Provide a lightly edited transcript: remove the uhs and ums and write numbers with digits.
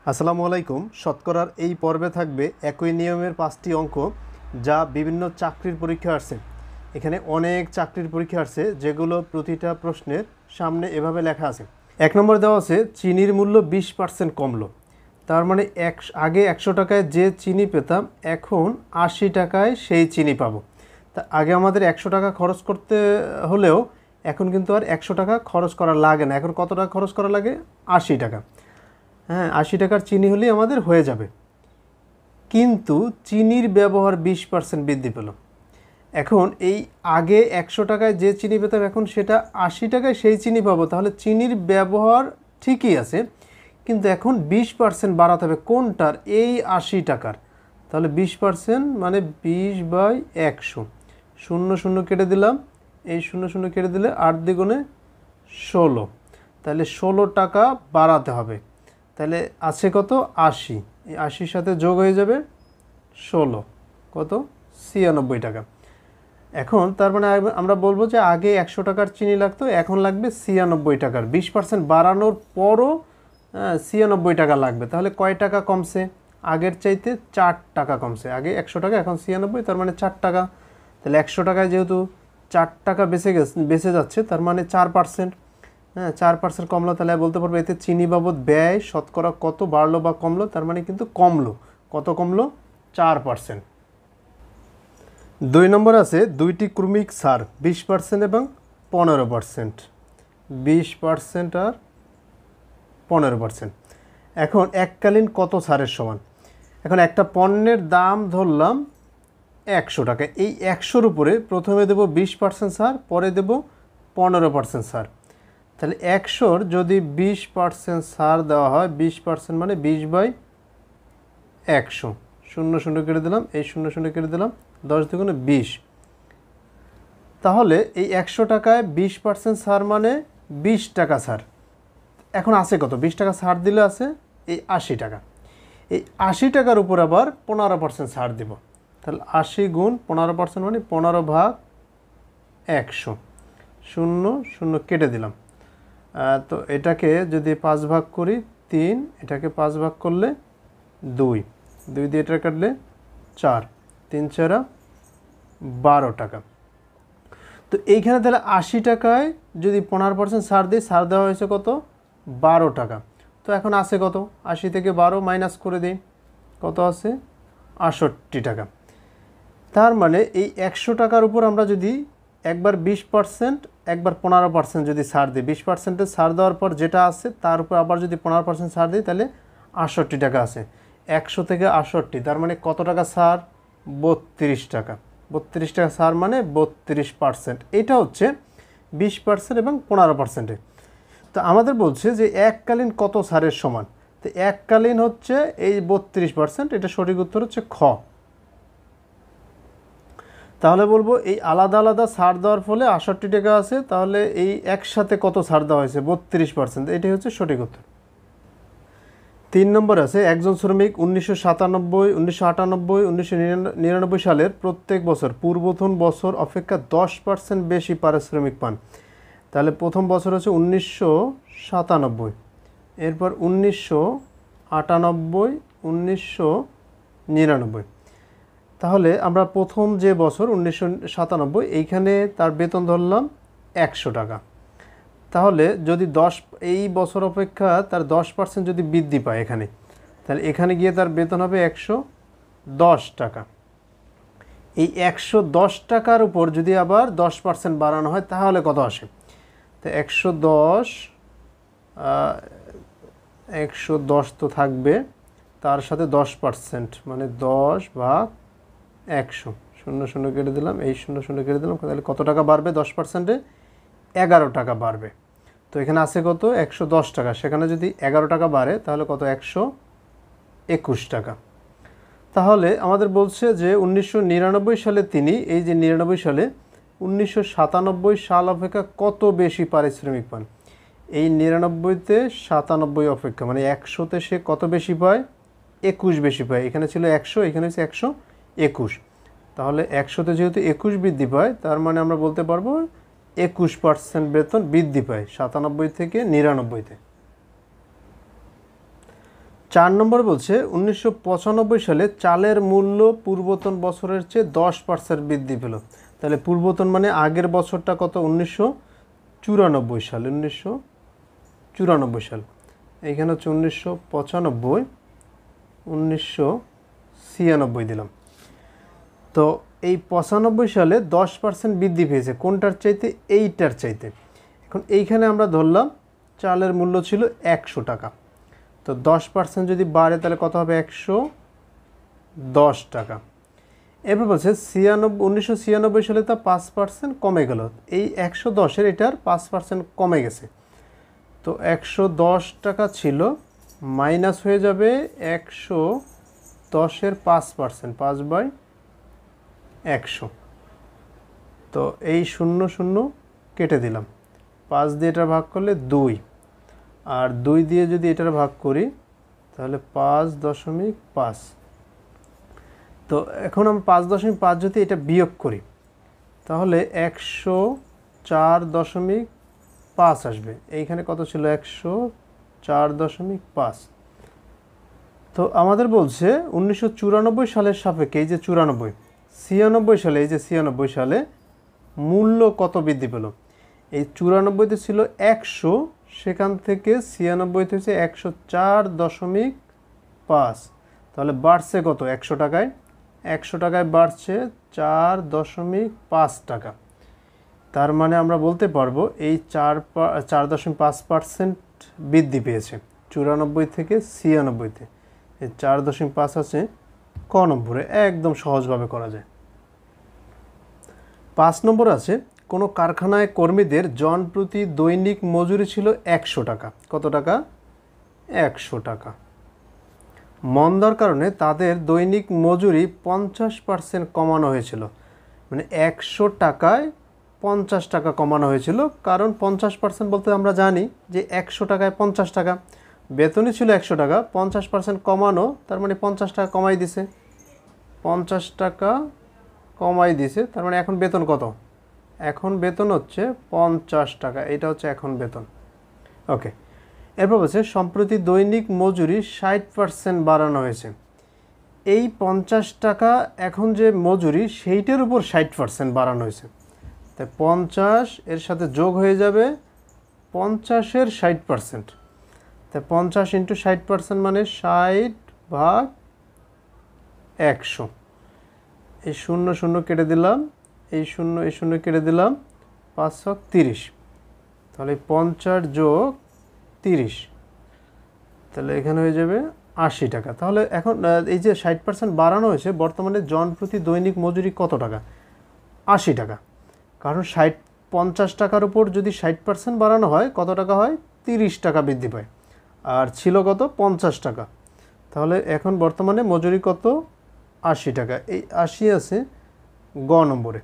আসসালামু আলাইকুম। শতকরার এই পর্বে থাকবে একই নিয়মের 5টি অঙ্ক যা বিভিন্ন চাকরির পরীক্ষা আসছে। এখানে অনেক চাকরির পরীক্ষা আসছে যেগুলো প্রতিটা প্রশ্নের সামনে এভাবে লেখা আছে। 1 নম্বর দেওয়া আছে চিনির মূল্য 20% কমলো। তার মানে আগে 100 টাকায় যে চিনি পেতাম এখন 80 টাকায় সেই চিনি পাবো। তা আগে আমাদের 100 টাকা খরচ করতে হলেও এখন কিন্তু আর 100 টাকা খরচ করা লাগে না। এখন কত টাকা খরচ করা লাগে? 80 টাকা। হ্যাঁ, 80 টাকার চিনি হলেই আমাদের হয়ে যাবে। কিন্তু চিনির ব্যবহার 20% বৃদ্ধি পেল। এখন এই আগে 100 টাকায় যে চিনি পেতাম এখন সেটা 80 টাকায় সেই চিনি পাবো। তাহলে চিনির ব্যবহার ঠিকই আছে, কিন্তু এখন 20% বাড়াতে হবে। কোনটার? এই 80 টাকার। তাহলে 20% মানে 20/100। 0 0 কেটে দিলাম, এই 0 0 কেটে দিলে 8 দ্বিগুণে 16। তাহলে 16 টাকা বাড়াতে হবে। তাহলে আছে কত? 80। এই 80-র সাথে যোগ হয়ে যাবে 16, কত? 96 টাকা। এখন তার মানে আমরা বলবো যে আগে 100 টাকার চিনি লাগতো, এখন লাগবে 96 টাকার। 20% বাড়ানোর পরও 96 টাকা লাগবে। তাহলে কয় টাকা কমছে? আগের চাইতে 4 টাকা কমছে। আগে 100 টাকা, এখন 96, তার মানে 4 টাকা। তাহলে 100 টাকায় যেহেতু 4 টাকা বেঁচে যাচ্ছে, তার মানে 4%। হ্যাঁ, 4% কমলো। তাহলে বলতে পারবো এতে চিনি বাবদ ব্যয় শতকরা কত বাড়লো বা কমলো। তার মানে কিন্তু কমলো। কত কমলো? 4%। 2 নম্বর আছে দুইটি ক্রমিক সার 20% এবং 15%। 20% আর 15%। এখন এককালীন কত ছাড়ের সমান? এখন একটা পণ্যের দাম ধরলাম 100 টাকা। এই 100-র উপরে প্রথমে দেব 20% ছাড়, পরে দেব 15% ছাড়। তাহলে 100-র যদি 20% ছাড় দেওয়া হয়, 20% মানে 20/100। 0 0 কেটে দিলাম, এই 0 0 কেটে দিলাম, 10 দুগুণে 20। তাহলে এই 100 টাকায় 20% ছাড় মানে 20 টাকা ছাড়। এখন আছে কত? 20 টাকা ছাড় দিলে আছে এই 80 টাকা। এই 80 টাকার উপর আবার 15% ছাড় দিব। তাহলে 80 গুণ 15% মানে 15/100। 0 0 কেটে দিলাম। তো এটাকে যদি 5 ভাগ করি 3, এটাকে 5 ভাগ করলে 2, 2 দিয়ে এটা কাটলে 4, 3 4 12 টাকা। তো এইখানে তাহলে 80 টাকায় যদি 15% ছাড় দিই, ছাড় দেওয়া হয়েছে কত? 12 টাকা। তো এখন আছে কত? 80 থেকে 12 মাইনাস করে দিই, কত আছে? 68 টাকা। তার মানে এই 100 টাকার উপর আমরা যদি একবার 20%, একবার 15% যদি ছাড় দিই, 20%-এর ছাড় দেওয়ার পর যেটা আছে তার উপর আবার যদি 15% ছাড় দিই, তাহলে 68 টাকা আছে। 100 থেকে 68, তার মানে কত টাকা ছাড়? 32 টাকা। 32 টাকা ছাড় মানে 32%। এটা হচ্ছে 20% এবং 15%-এ। তো আমাদের বলছে যে এককালীন কত ছাড়ের সমান? তো এককালীন হচ্ছে এই 32%। এটা সঠিক উত্তর হচ্ছে খ। তাহলে বলবো এই আলাদা আলাদা ছাড় দেওয়ার ফলে 68 টাকা আছে, তাহলে এই একসাথে কত ছাড় দেওয়া হয়েছে? 32%। এটাই হচ্ছে সঠিক উত্তর। 3 নম্বর আছে একজন শ্রমিক 1997, 1998, 1999 সালের প্রত্যেক বছর পূর্বতন বছর অপেক্ষা 10% বেশি পারিশ্রমিক পান। তাহলে প্রথম বছর হচ্ছে 1997, এরপর 1998, 1999। তাহলে আমরা প্রথম যে বছর 1997, এইখানে তার বেতন ধরলাম 100 টাকা। তাহলে যদি এই বছর অপেক্ষা তার 10% যদি বৃদ্ধি পায় এখানে, তাহলে এখানে গিয়ে তার বেতন হবে 110 টাকা। এই 110 টাকার উপর যদি আবার 10% বাড়ানো হয় তাহলে কত আসে? তো 110 তো থাকবে, তার সাথে 10% মানে 10/100। 0 0 কেটে দিলাম, এই 0 0 কেটে দিলাম, তাহলে কত টাকা বাড়বে 10%-এ? 11 টাকা বাড়বে। তো এখানে আছে কত? 110 টাকা। সেখানে যদি 11 টাকা বাড়ে তাহলে কত? 121 টাকা। তাহলে আমাদের বলছে যে 1999 সালে তিনি, এই যে 99 সালে, 1997 সাল অপেক্ষা কত বেশি পারিশ্রমিক পান? এই 99-তে 97 অপেক্ষা মানে 100-তে সে কত বেশি পায়? 21 বেশি পায়। এখানে ছিল 100, এখানে হচ্ছে 121। তাহলে 100-তে যেহেতু 21 বৃদ্ধি পায়, তার মানে আমরা বলতে পারবো 21% বেতন বৃদ্ধি পায় 97 থেকে 99-তে। 4 নম্বর বলছে 1995 সালে চালের মূল্য পূর্বতন বছরের চেয়ে 10% বৃদ্ধি পেল। তাহলে পূর্বতন মানে আগের বছরটা কত? 1994 সাল। 1994 সাল। এইখানে হচ্ছে 1995, 1996 দিলাম। তো এই 95 সালে 10% বৃদ্ধি পেয়েছে কোনটার চাইতে? এইটার চাইতে। এখন এইখানে আমরা ধরলাম চালের মূল্য ছিল 100 টাকা, তো 10% যদি বাড়ে তাহলে কত হবে? 110 টাকা। এরপর বলছে 1996 সালে তা 5% কমে গেল। এই 110-এর এটার 5% কমে গেছে। তো 110 টাকা ছিল, মাইনাস হয়ে যাবে 110-এর 5%, 5/100। তো এই 0 0 কেটে দিলাম, 5 দিয়ে এটা ভাগ করলে 2, আর 2 দিয়ে যদি এটার ভাগ করি তাহলে 5.5। তো এখন আমরা 5.5 যদি এটা বিয়োগ করি তাহলে 104.5 আসবে। এইখানে কত ছিল? 104.5। তো আমাদের বলছে 1994 সালের সাপেক্ষে, এই যে 94, 96 সালে, এই যে 96 সালে মূল্য কত বৃদ্ধি পেল? এই 94-তে ছিল 100, সেখান থেকে 96-তে হচ্ছে 104.5। তাহলে বাড়ছে কত? 100 টাকায়। 100 টাকায় বাড়ছে 4.5 টাকা। তার মানে আমরা বলতে পারবো এই 4.5% বৃদ্ধি পেয়েছে 94 থেকে 96-তে। এই 4.5 আছে ক নম্বরে, একদম সহজভাবে করা যায়। 5 নম্বর আছে কোনো কারখানায় কর্মীদের জন প্রতি দৈনিক মজুরি ছিল 100 টাকা। কত টাকা? 100 টাকা। মন্দার কারণে তাদের দৈনিক মজুরি 50% কমানো হয়েছিল। মানে 100 টাকায় 50 টাকা কমানো হয়েছিল। কারণ 50% বলতে আমরা জানি যে 100 টাকায় 50 টাকা, বেতনই ছিল 100 টাকা, 50% কমানো, তার মানে 50 টাকা কমাই দিছে। 50 টাকা কমাই দিছে, তার মানে এখন বেতন কত? এখন বেতন হচ্ছে 50 টাকা। এটা হচ্ছে এখন বেতন। ওকে, এরপর বলছে সম্প্রতি দৈনিক মজুরি 60% বাড়ানো হয়েছে। এই 50 টাকা এখন যে মজুরি সেইটার উপর 60% বাড়ানো হয়েছে। তাই 50 এর সাথে যোগ হয়ে যাবে 50-এর 60%। তাই 50 × 60% মানে 60/100। এই 0 0 কেটে দিলাম, এই 0 কেটে দিলাম, 5 30। তাহলে 50 যোগ 30, তাহলে এখানে হয়ে যাবে 80 টাকা। তাহলে এখন এই যে 60% বাড়ানো হয়েছে, বর্তমানে জন প্রতি দৈনিক মজুরি কত টাকা? 80 টাকা। কারণ 50 টাকার উপর যদি 60% বাড়ানো হয় কত টাকা হয়? 30 টাকা বৃদ্ধি পায়। আর ছিল কত? 50 টাকা। তাহলে এখন বর্তমানে মজুরি কত? 80 টাকা। এই 80 আছে গ নম্বরে।